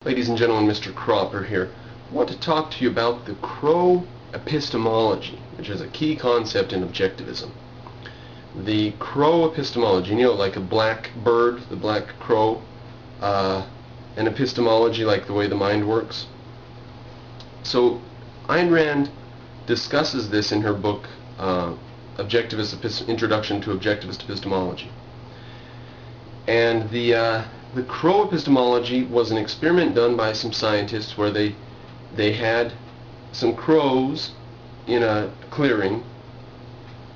Ladies and gentlemen, Mr. Cropper here. I want to talk to you about the Crow Epistemology, which is a key concept in objectivism. The Crow Epistemology, you know, like a black bird, the black crow, an epistemology like the way the mind works. So Ayn Rand discusses this in her book, Introduction to Objectivist Epistemology. And the Crow Epistemology was an experiment done by some scientists where they had some crows in a clearing,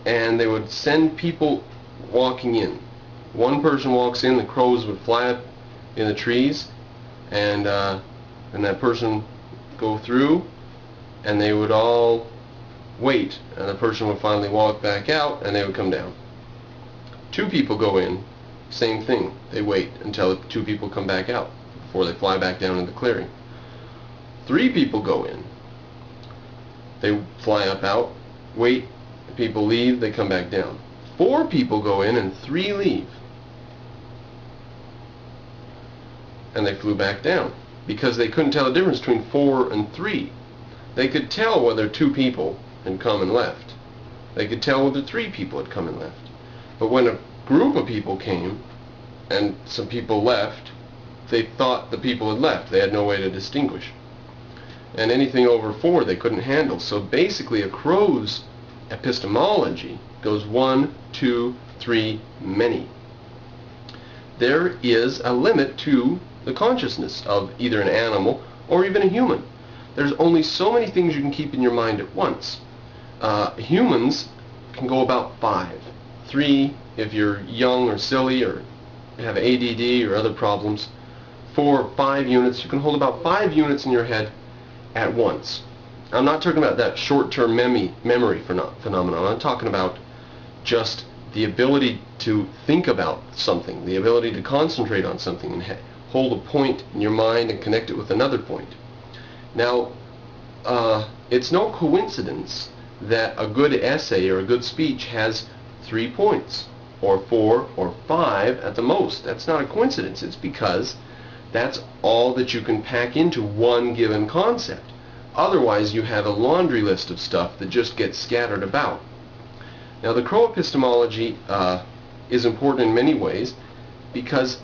and they would send people walking in. One person walks in, the crows would fly up in the trees, and that person go through, and they would all wait, and the person would finally walk back out, and they would come down. Two people go in, same thing. They wait until the two people come back out before they fly back down in the clearing. Three people go in. They fly up out, wait, people leave, they come back down. Four people go in and three leave. And they flew back down because they couldn't tell the difference between 4 and 3. They could tell whether 2 people had come and left. They could tell whether 3 people had come and left. But when a group of people came and some people left, they thought the people had left. They had no way to distinguish. And anything over 4 they couldn't handle. So basically a crow's epistemology goes 1, 2, 3, many. There is a limit to the consciousness of either an animal or even a human. There's only so many things you can keep in your mind at once. Humans can go about 5. 3 if you're young or silly or have ADD or other problems. 4, 5 units. You can hold about 5 units in your head at once. I'm not talking about that short-term memory phenomenon. I'm talking about just the ability to think about something, the ability to concentrate on something and hold a point in your mind and connect it with another point. Now, it's no coincidence that a good essay or a good speech has 3 points, or 4 or 5 at the most. That's not a coincidence. It's because that's all that you can pack into one given concept. Otherwise, you have a laundry list of stuff that just gets scattered about. Now, the Crow Epistemology is important in many ways because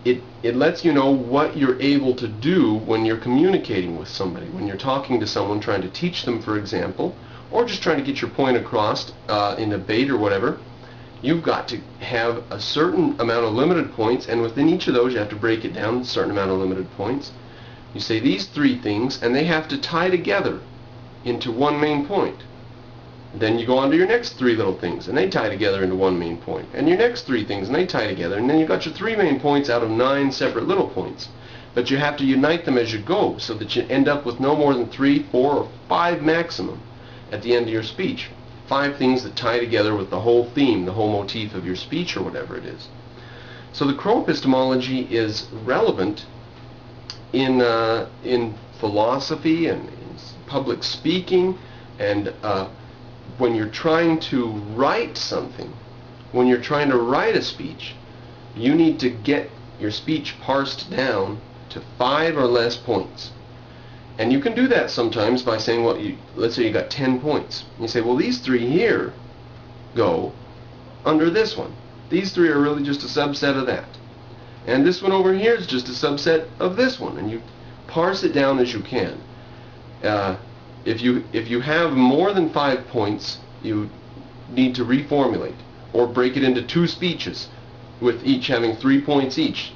it lets you know what you're able to do when you're communicating with somebody, when you're talking to someone, trying to teach them, for example, or just trying to get your point across in a debate or whatever. You've got to have a certain amount of limited points, and within each of those you have to break it down, a certain amount of limited points. You say these 3 things, and they have to tie together into one main point. Then you go on to your next 3 little things, and they tie together into one main point. And your next 3 things, and they tie together. And then you've got your 3 main points out of 9 separate little points. But you have to unite them as you go, so that you end up with no more than 3, 4, or 5 maximum at the end of your speech. 5 things that tie together with the whole theme, the whole motif of your speech, or whatever it is. So the Crow Epistemology is relevant in philosophy and in public speaking, and when you're trying to write something, when you're trying to write a speech, you need to get your speech parsed down to 5 or less points. And you can do that sometimes by saying, well, let's say you got 10 points. You say, well, these 3 here go under this one. These 3 are really just a subset of that. And this one over here is just a subset of this one. And you parse it down as you can. If you have more than 5 points, you need to reformulate or break it into 2 speeches with each having 3 points each,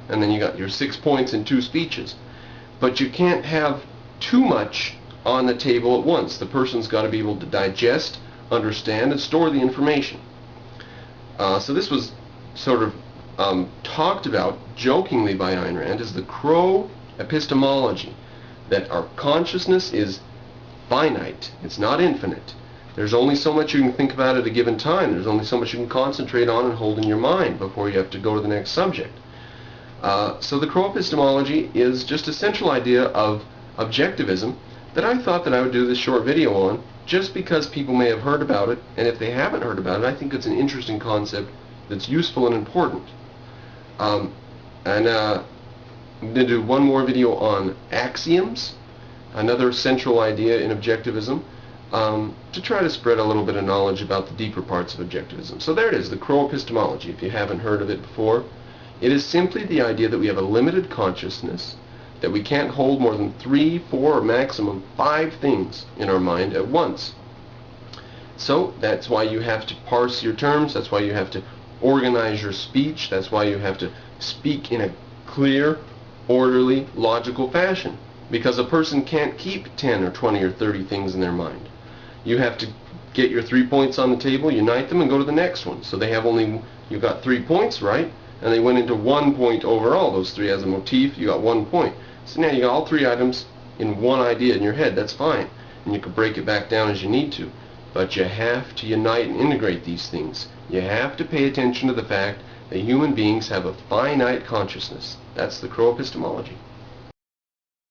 and then you got your 6 points in 2 speeches. But you can't have too much on the table at once. The person's got to be able to digest, understand, and store the information. So this was sort of talked about jokingly by Ayn Rand as the Crow Epistemology, that our consciousness is finite. It's not infinite. There's only so much you can think about at a given time. There's only so much you can concentrate on and hold in your mind before you have to go to the next subject. So the Crow Epistemology is just a central idea of objectivism that I thought that I would do this short video on, just because people may have heard about it, and if they haven't heard about it, I think it's an interesting concept that's useful and important. I'm going to do one more video on axioms, another central idea in objectivism, to try to spread a little bit of knowledge about the deeper parts of objectivism. So there it is, the Crow Epistemology, if you haven't heard of it before. It is simply the idea that we have a limited consciousness, that we can't hold more than 3, 4, or maximum 5 things in our mind at once. So that's why you have to parse your terms, that's why you have to organize your speech, that's why you have to speak in a clear, orderly, logical fashion. Because a person can't keep 10 or 20 or 30 things in their mind. You have to get your 3 points on the table, unite them, and go to the next one. So they have only, you got 3 points, right? And they went into 1 point overall. Those 3 as a motif, you got 1 point. So now you got all 3 items in one idea in your head. That's fine. And you can break it back down as you need to. But you have to unite and integrate these things. You have to pay attention to the fact that human beings have a finite consciousness. That's the Crow Epistemology.